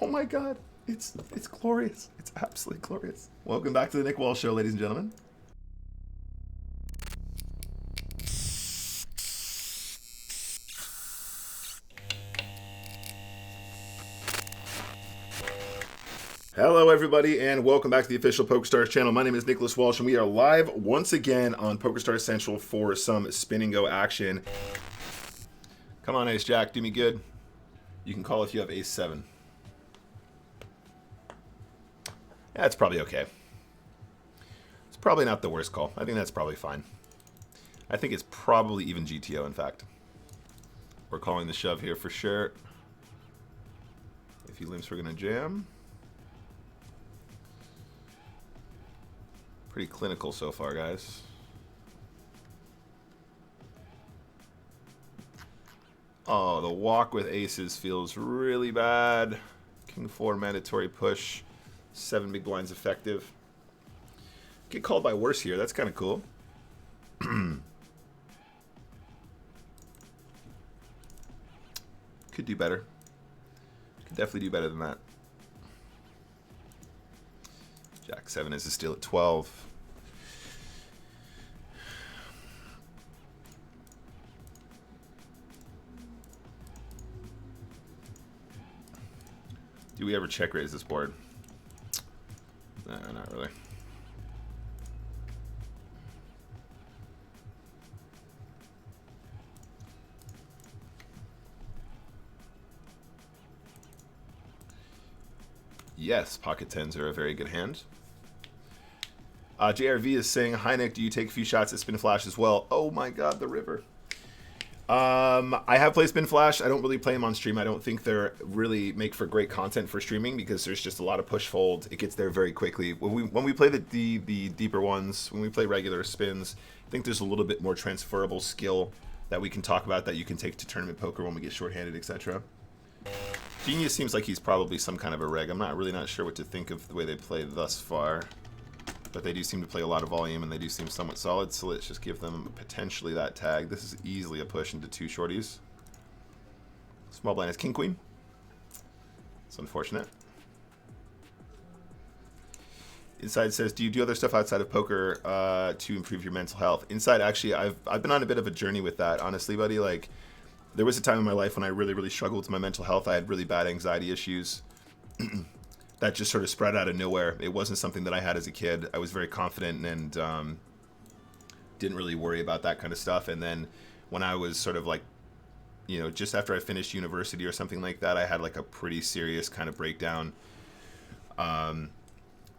Oh my God, it's glorious. It's absolutely glorious. Welcome back to the Nick Walsh Show, ladies and gentlemen. Hello, everybody, and welcome back to the official PokerStars channel. My name is Nicholas Walsh, and we are live once again on PokerStars Central for some spin and go action. Come on, Ace Jack, do me good. You can call if you have Ace 7. That's probably okay. It's probably not the worst call. I think that's probably fine. I think it's probably even GTO, in fact. We're calling the shove here for sure. If he limps, we're going to jam. Pretty clinical so far, guys. Oh, the walk with aces feels really bad. King 4 mandatory push. 7 big blinds effective. Get called by worse here. That's kind of cool. Could do better. Could definitely do better than that. Jack 7 is still at 12. Do we ever check raise this board? Nah, not really. Yes, pocket 10s are a very good hand. JRV is saying, hi Nick, do you take a few shots at Spin Flash as well? Oh my God, the river. I have played Spin Flash. I don't really play them on stream. I don't think they're really make for great content for streaming because there's just a lot of push fold. It gets there very quickly. When we play the deeper ones, when we play regular spins, I think there's a little bit more transferable skill that we can talk about that you can take to tournament poker when we get shorthanded, etc. Genius seems like he's probably some kind of a reg. I'm not sure what to think of the way they play thus far. But they do seem to play a lot of volume, and they do seem somewhat solid, so let's just give them potentially that tag. This is easily a push into 2 shorties. Small blind is king-queen. It's unfortunate. Inside says, do you do other stuff outside of poker to improve your mental health? Inside, actually, I've been on a bit of a journey with that, honestly, buddy. Like, there was a time in my life when I really struggled with my mental health. I had really bad anxiety issues. That just sort of spread out of nowhere. It wasn't something that I had as a kid. I was very confident and didn't really worry about that kind of stuff. And then when I was sort of like, you know, just after I finished university or something like that, I had like a pretty serious kind of breakdown.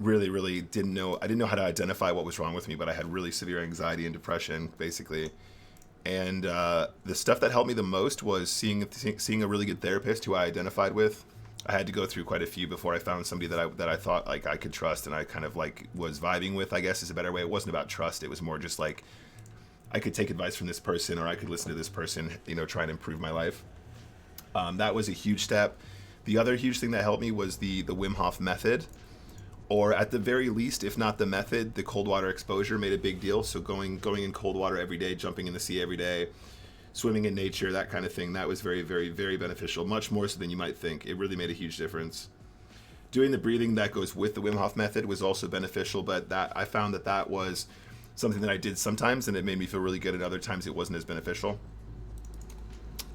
Really didn't know. I didn't know how to identify what was wrong with me, but I had really severe anxiety and depression, basically. And the stuff that helped me the most was seeing a really good therapist who I identified with. I had to go through quite a few before I found somebody that I thought like I could trust and I kind of like was vibing with, I guess is a better way. It wasn't about trust. It was more just like I could take advice from this person or I could listen to this person, you know, try and improve my life. That was a huge step. The other huge thing that helped me was the Wim Hof method, or at the very least, if not the method, the cold water exposure made a big deal. So going in cold water every day, jumping in the sea every day, swimming in nature, that kind of thing, that was very beneficial, much more so than you might think. It really made a huge difference. Doing the breathing that goes with the Wim Hof method was also beneficial, but that I found that was something that I did sometimes and it made me feel really good, and other times it wasn't as beneficial.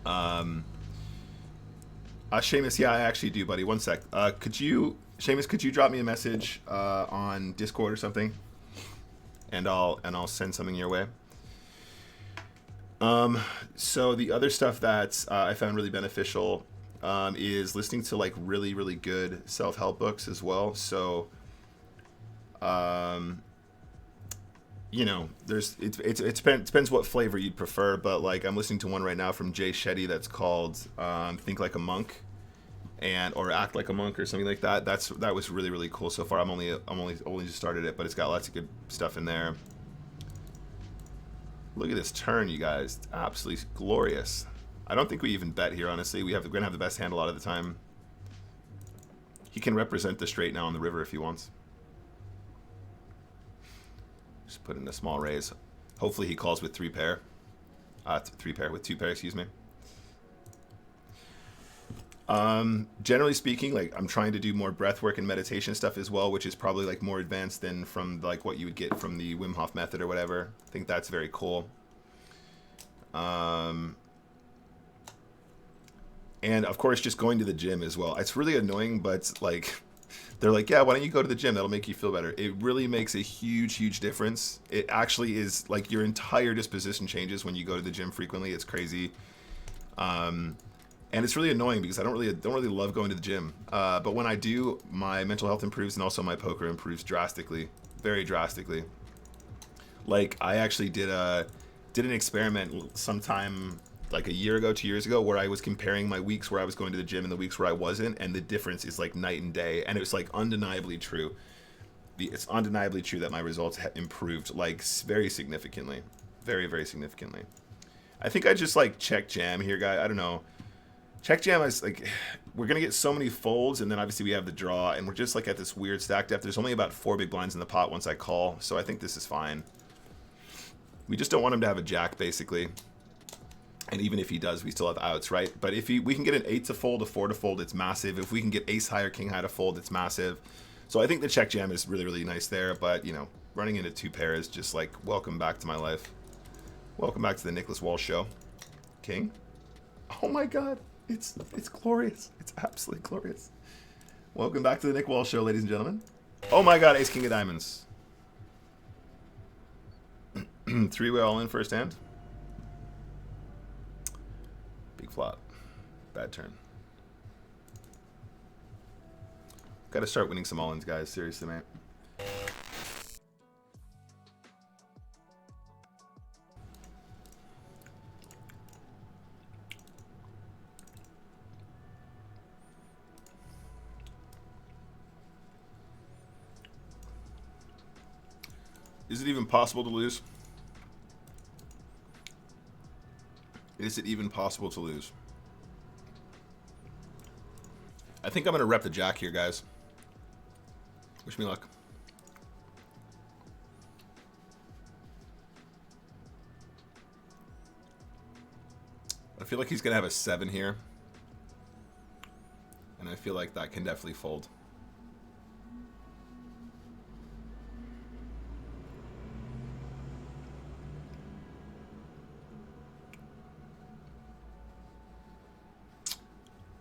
Seamus, yeah, I actually do, buddy. One sec. Seamus, could you drop me a message on Discord or something? And I'll send something your way. So the other stuff that I found really beneficial is listening to like really good self-help books as well. So, you know, it depends what flavor you'd prefer, but like I'm listening to one right now from Jay Shetty that's called Think Like a Monk or Act Like a Monk or something like that. That was really cool so far. I'm only just started it, but it's got lots of good stuff in there. Look at this turn, you guys. It's absolutely glorious. I don't think we even bet here, honestly. We're going to have the best hand a lot of the time. He can represent the straight now on the river if he wants. Just put in a small raise. Hopefully he calls with 3 pair. With 2 pair, excuse me. Generally speaking, like I'm trying to do more breath work and meditation stuff as well, which is probably like more advanced than from like what you would get from the Wim Hof method or whatever. I think that's very cool. And of course, just going to the gym as well. It's really annoying, but like, they're like, yeah, why don't you go to the gym? That'll make you feel better. It really makes a huge, huge difference. It actually is like your entire disposition changes when you go to the gym frequently. It's crazy. And it's really annoying because I don't really love going to the gym. But when I do, my mental health improves and also my poker improves drastically, very drastically. Like I actually did an experiment sometime like a year ago, 2 years ago, where I was comparing my weeks where I was going to the gym and the weeks where I wasn't, and the difference is like night and day. And it was like undeniably true. It's undeniably true that my results improved like very significantly, very, very significantly. I think I just like check jam here, guy. I don't know. Check jam is like, we're going to get so many folds, and then obviously we have the draw, and we're just like at this weird stack depth. There's only about 4 big blinds in the pot once I call, so I think this is fine. We just don't want him to have a jack, basically. And even if he does, we still have outs, right? But if we can get an 8 to fold, a 4 to fold, it's massive. If we can get ace high or king high to fold, it's massive. So I think the check jam is really, really nice there, but, you know, running into 2 pairs, just like, welcome back to my life. Welcome back to the Nicholas Walsh show. King? Oh my god. It's glorious. It's absolutely glorious. Welcome back to the Nick Walsh show, ladies and gentlemen. Oh my god, ace king of diamonds. 3-way all in first hand. Big flop. Bad turn. Gotta start winning some all-ins, guys. Seriously, man. Is it even possible to lose? Is it even possible to lose? I think I'm going to rep the jack here, guys. Wish me luck. I feel like he's going to have a 7 here. And I feel like that can definitely fold.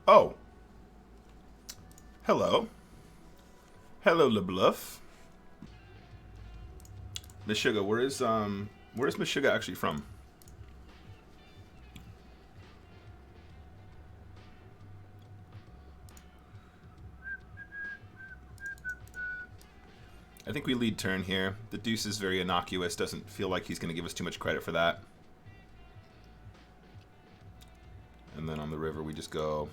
Oh. Hello. Hello, LeBluff. Miss Sugar, where's Miss Sugar actually from? I think we lead turn here. The deuce is very innocuous. Doesn't feel like he's going to give us too much credit for that. And then on the river, we just go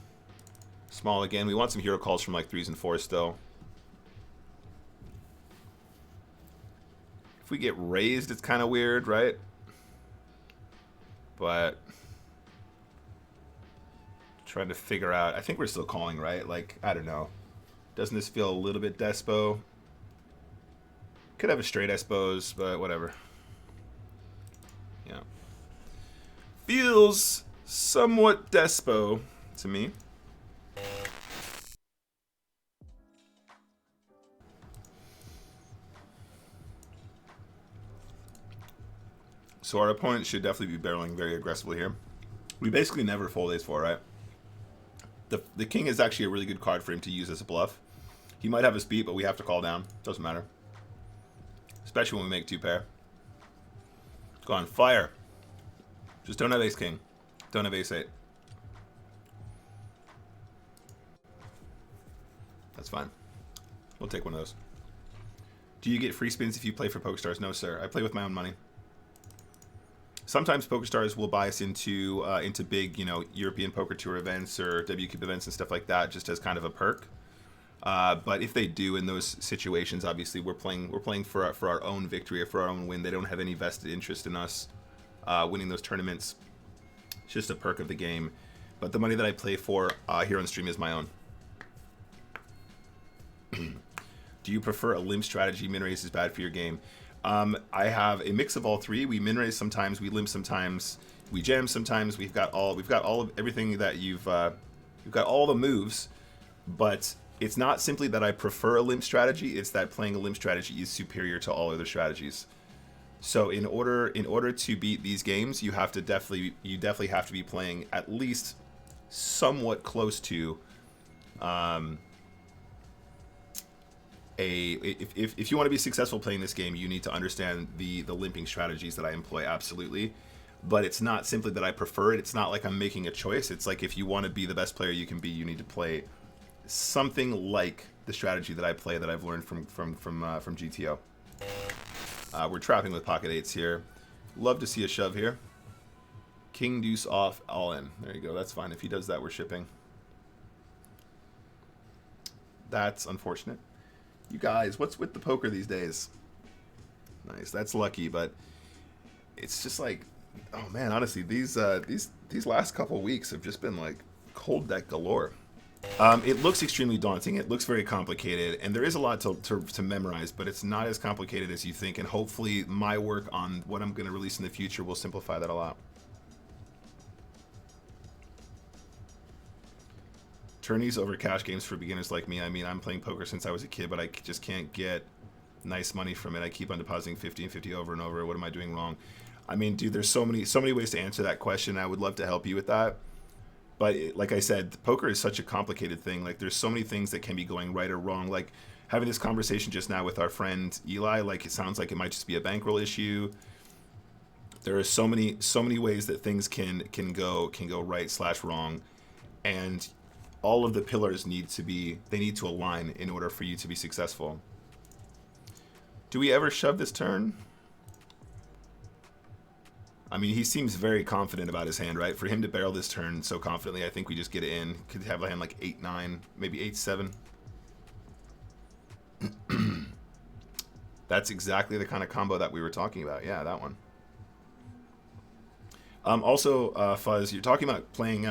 small again. We want some hero calls from like 3s and 4s still. If we get raised, it's kind of weird, right? But trying to figure out. I think we're still calling, right? Like, I don't know. Doesn't this feel a little bit despo? Could have a straight espos, but whatever. Yeah. Feels somewhat despo to me. So our opponent should definitely be barreling very aggressively here. We basically never fold ace-4, right? The king is actually a really good card for him to use as a bluff. He might have us beat, but we have to call down. Doesn't matter. Especially when we make 2 pair. Go on, fire. Just don't have ace-king. Don't have ace-8. That's fine. We'll take one of those. Do you get free spins if you play for PokerStars? No, sir. I play with my own money. Sometimes PokerStars will buy us into big, you know, European Poker Tour events or WCUP events and stuff like that, just as kind of a perk. But if they do in those situations, obviously we're playing for our own victory or for our own win. They don't have any vested interest in us winning those tournaments. It's just a perk of the game. But the money that I play for here on stream is my own. Do you prefer a limp strategy? Min raise is bad for your game. I have a mix of all 3. We min raise sometimes, we limp sometimes, we jam sometimes. We've got all of everything that you've You've got all the moves, but it's not simply that I prefer a limp strategy, it's that playing a limp strategy is superior to all other strategies. So in order to beat these games, you definitely have to be playing at least somewhat close to if you want to be successful playing this game, you need to understand the limping strategies that I employ, absolutely. But it's not simply that I prefer it. It's not like I'm making a choice. It's like if you want to be the best player you can be, you need to play something like the strategy that I play that I've learned from GTO. We're trapping with pocket eights here. Love to see a shove here. King deuce off, all in. There you go. That's fine. If he does that, we're shipping. That's unfortunate. You guys, what's with the poker these days? Nice. That's lucky, but it's just like, oh man, honestly, these last couple weeks have just been like cold deck galore. It looks extremely daunting. It looks very complicated, and there is a lot to memorize, but it's not as complicated as you think, and hopefully my work on what I'm going to release in the future will simplify that a lot. Tourneys over cash games for beginners like me. I mean, I'm playing poker since I was a kid, but I just can't get nice money from it. I keep on depositing 50 and 50 over and over. What am I doing wrong? I mean, dude, there's so many ways to answer that question. I would love to help you with that. But like I said, poker is such a complicated thing. Like, there's so many things that can be going right or wrong. Like, having this conversation just now with our friend Eli, like, it sounds like it might just be a bankroll issue. There are so many ways that things can go right / wrong, and all of the pillars need to align in order for you to be successful. Do we ever shove this turn? I mean, he seems very confident about his hand, right? For him to barrel this turn so confidently, I think we just get it in. Could have a hand like 8-9, maybe 8-7. That's exactly the kind of combo that we were talking about. Yeah, that one. Also, Fuzz, you're talking about playing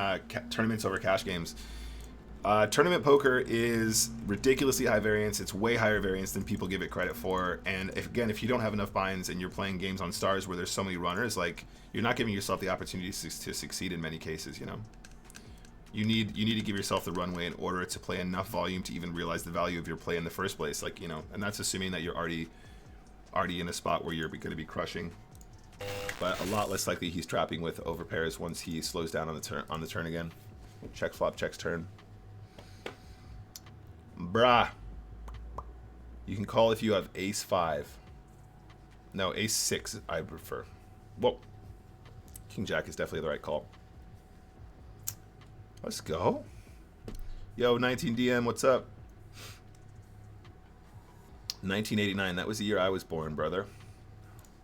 tournaments over cash games. Tournament poker is ridiculously high variance. It's way higher variance than people give it credit for. And if you don't have enough binds and you're playing games on stars where there's so many runners, like, you're not giving yourself the opportunity to succeed in many cases. You know, you need to give yourself the runway in order to play enough volume to even realize the value of your play in the first place. Like, you know, and that's assuming that you're already in a spot where you're going to be crushing. But a lot less likely he's trapping with overpairs once he slows down on the turn again. Check flop, checks turn. Brah. You can call if you have ace-5. No, ace-6 I prefer. Whoa. King-jack is definitely the right call. Let's go. Yo, 19DM, what's up? 1989, that was the year I was born, brother.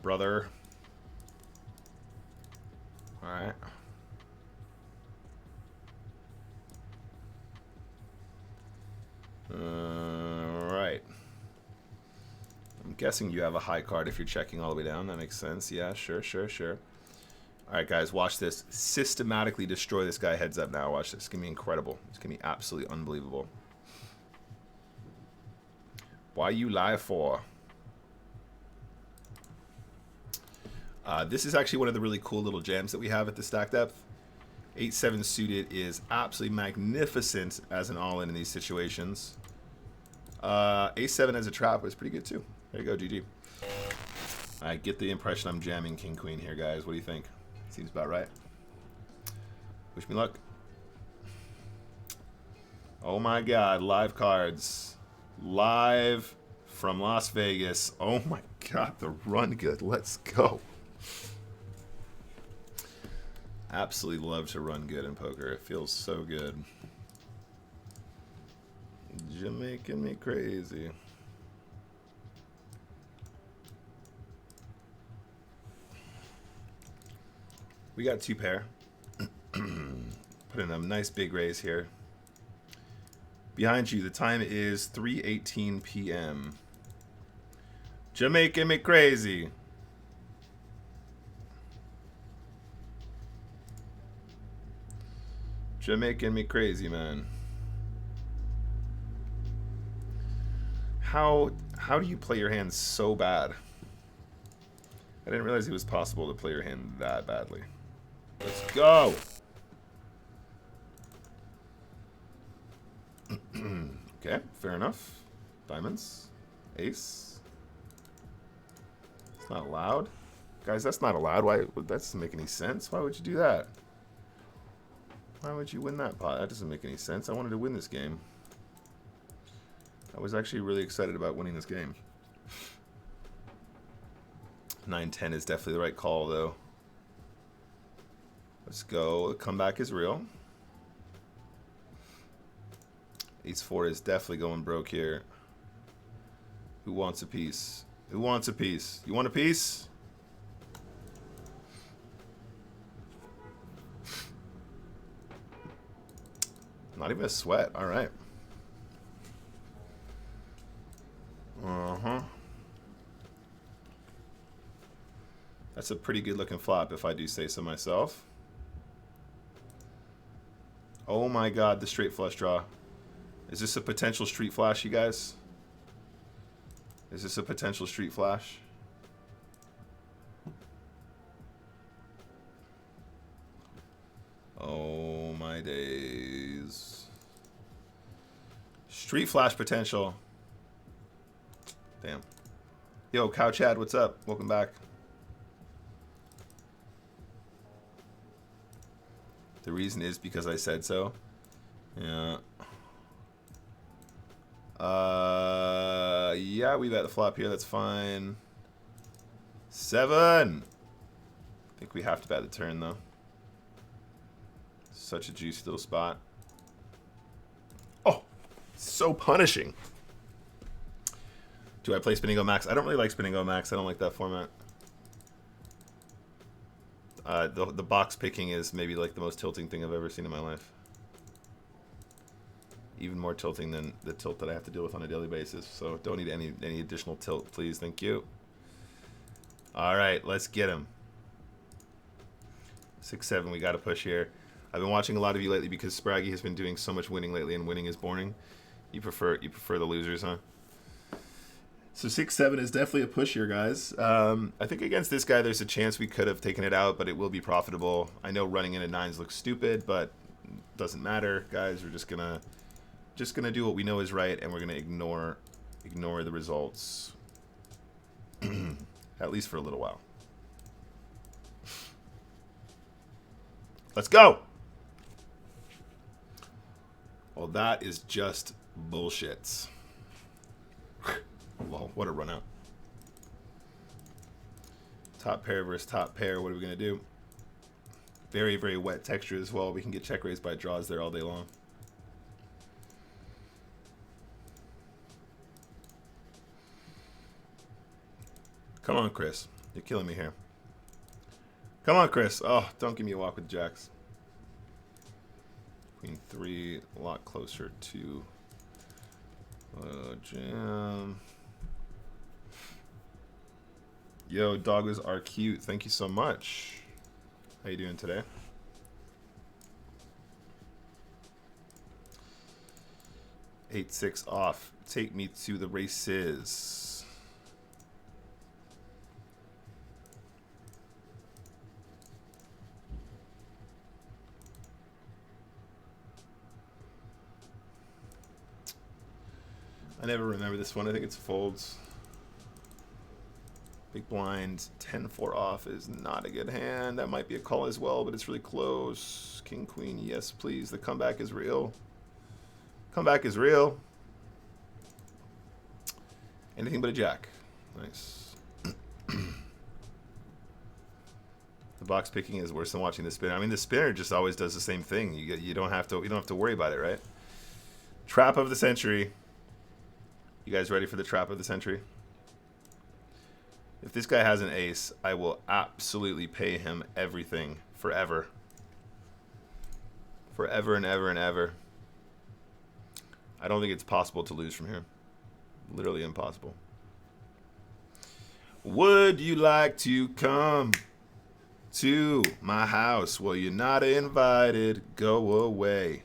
Brother. Alright. Right. I'm guessing you have a high card if you're checking all the way down. That makes sense. Yeah, sure. Alright, guys, watch this. Systematically destroy this guy heads up now. Watch this. It's going to be incredible. It's going to be absolutely unbelievable. Why you lie for? This is actually one of the really cool little jams that we have at the stack depth. 8-7 suited is absolutely magnificent as an all-in in these situations. Ace-7 as a trap was pretty good too. There you go, GG. I get the impression I'm jamming King-Queen here, guys. What do you think? Seems about right. Wish me luck. Oh my god, live cards. Live from Las Vegas. Oh my god, the run good. Let's go. Absolutely love to run good in poker. It feels so good. You're making me crazy. We got 2 pair. Put in a nice big raise here. Behind you, the time is 3:18 p.m. You're making me crazy. You're making me crazy, man. How do you play your hand so bad? I didn't realize it was possible to play your hand that badly. Let's go. Okay, fair enough. Diamonds. Ace. It's not allowed. Guys, that's not allowed. Why? That doesn't make any sense. Why would you do that? Why would you win that pot? That doesn't make any sense. I wanted to win this game. I was actually really excited about winning this game. 9-10 is definitely the right call, though. Let's go. The comeback is real. Ace-4 is definitely going broke here. Who wants a piece? Who wants a piece? You want a piece? Not even a sweat. All right. Uh-huh. That's a pretty good looking flop if I do say so myself. Oh my god, the straight flush draw. Is this a potential street flash, you guys? Is this a potential street flash? Oh my days. Street flash potential. Damn. Yo, Cow Chad, what's up? Welcome back. The reason is because I said so. Yeah. Yeah, we bet the flop here. That's fine. 7. I think we have to bet the turn, though. Such a juicy little spot. Oh, so punishing. Do I play Spin Go Max? I don't really like Spin Go Max. I don't like that format. The box picking is maybe like the most tilting thing I've ever seen in my life. Even more tilting than the tilt that I have to deal with on a daily basis. So don't need any additional tilt, please. Thank you. All right, let's get him. 6-7, we got to push here. I've been watching a lot of you lately because Spraggy has been doing so much winning lately, and winning is boring. You prefer the losers, huh? So 6-7 is definitely a push here, guys. I think against this guy, there's a chance we could have taken it out, but it will be profitable. I know running into 9s looks stupid, but doesn't matter, guys. We're just gonna do what we know is right, and we're gonna ignore the results, at least for a little while. Let's go. Well, that is just bullshit. Well, what a run out. Top pair versus top pair. What are we going to do? Very, very wet texture as well. We can get check raised by draws there all day long. Come on, Chris. You're killing me here. Come on, Chris. Oh, don't give me a walk with jacks. Queen 3, a lot closer to jam. Yo, doggos are cute. Thank you so much. How you doing today? Eight, 6 off. Take me to the races. I never remember this one. I think it's folds. Big blind, 10-4 off is not a good hand. That might be a call as well, but it's really close. King, queen, yes, please. The comeback is real. Comeback is real. Anything but a jack. Nice. The box picking is worse than watching the spinner. I mean, the spinner just always does the same thing. You don't have to worry about it, right? Trap of the century. You guys ready for the trap of the century? If this guy has an ace, I will absolutely pay him everything forever. Forever and ever and ever. I don't think it's possible to lose from here. Literally impossible. Would you like to come to my house? Well, you're not invited. Go away.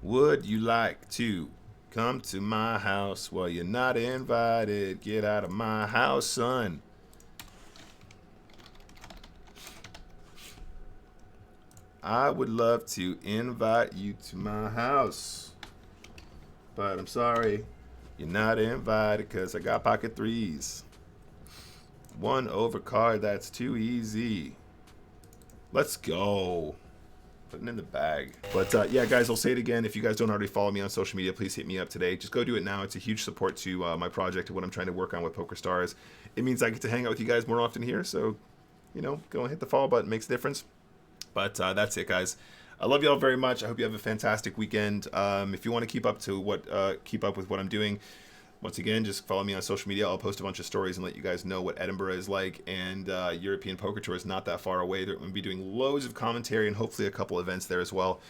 Would you like to come to my house? Well, you're not invited. Get out of my house, son. I would love to invite you to my house. but I'm sorry. You're not invited because I got pocket threes. 1 overcard, that's too easy. Let's go. Putting in the bag. But yeah, guys, I'll say it again. If you guys don't already follow me on social media, please hit me up today. Just go do it now. It's a huge support to my project and what I'm trying to work on with PokerStars. It means I get to hang out with you guys more often here. So, you know, go and hit the follow button. It makes a difference. But that's it, guys. I love you all very much. I hope you have a fantastic weekend. If you want to keep up with what I'm doing, once again, just follow me on social media. I'll post a bunch of stories and let you guys know what Edinburgh is like. And European Poker Tour is not that far away. They're going to be doing loads of commentary and hopefully a couple events there as well.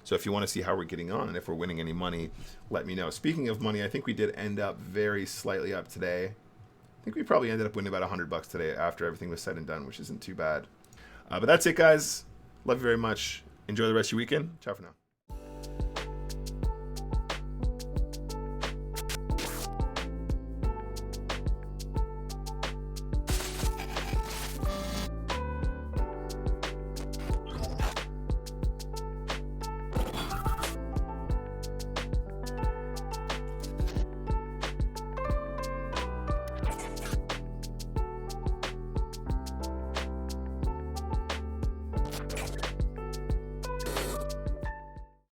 So if you want to see how we're getting on and if we're winning any money, let me know. Speaking of money, I think we did end up very slightly up today. I think we probably ended up winning about $100 today after everything was said and done, which isn't too bad. But that's it, guys. Love you very much. Enjoy the rest of your weekend. Ciao for now.